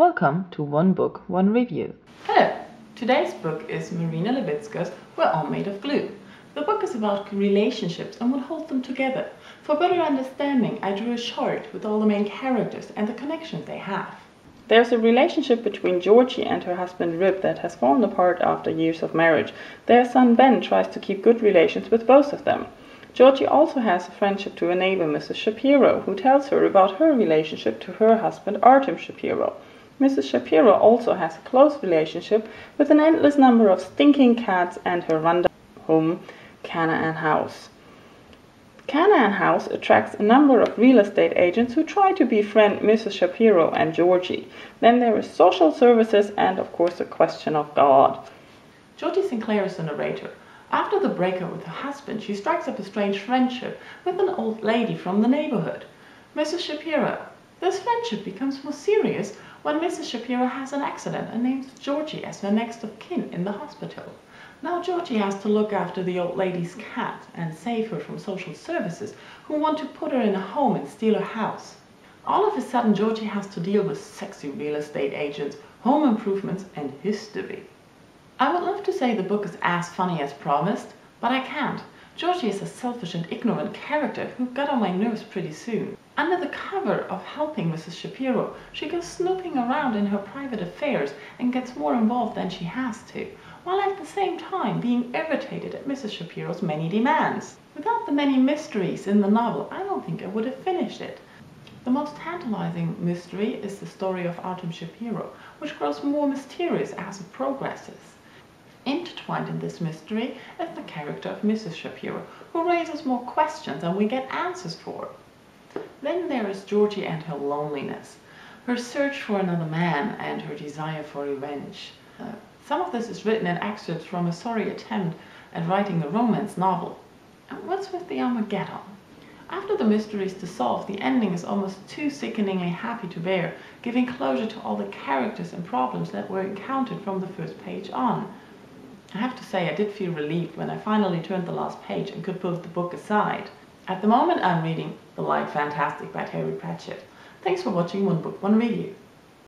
Welcome to One Book, One Review. Hello! Today's book is Marina Lewycka's We're All Made of Glue. The book is about relationships and what holds them together. For better understanding, I drew a chart with all the main characters and the connections they have. There's a relationship between Georgie and her husband Rib that has fallen apart after years of marriage. Their son Ben tries to keep good relations with both of them. Georgie also has a friendship to a neighbor, Mrs. Shapiro, who tells her about her relationship to her husband Artem Shapiro. Mrs. Shapiro also has a close relationship with an endless number of stinking cats and her rundown home, Canaan House. Canaan House attracts a number of real estate agents who try to befriend Mrs. Shapiro and Georgie. Then there is social services and, of course, the question of God. Georgie Sinclair is the narrator. After the breakup with her husband, she strikes up a strange friendship with an old lady from the neighborhood, Mrs. Shapiro. This friendship becomes more serious when Mrs. Shapiro has an accident and names Georgie as her next of kin in the hospital. Now Georgie has to look after the old lady's cat and save her from social services who want to put her in a home and steal her house. All of a sudden Georgie has to deal with sexy real estate agents, home improvements and history. I would love to say the book is as funny as promised, but I can't. Georgie is a selfish and ignorant character who got on my nerves pretty soon. Under the cover of helping Mrs. Shapiro, she goes snooping around in her private affairs and gets more involved than she has to, while at the same time being irritated at Mrs. Shapiro's many demands. Without the many mysteries in the novel, I don't think I would have finished it. The most tantalizing mystery is the story of Artem Shapiro, which grows more mysterious as it progresses. Intertwined in this mystery is the character of Mrs. Shapiro, who raises more questions than we get answers for. Then there is Georgie and her loneliness, her search for another man and her desire for revenge. Some of this is written in excerpts from a sorry attempt at writing a romance novel. And what's with the Armageddon? After the mystery is to solve, the ending is almost too sickeningly happy to bear, giving closure to all the characters and problems that were encountered from the first page on. I have to say I did feel relieved when I finally turned the last page and could put the book aside. At the moment I'm reading The Light Fantastic by Terry Pratchett. Thanks for watching One Book, One Review.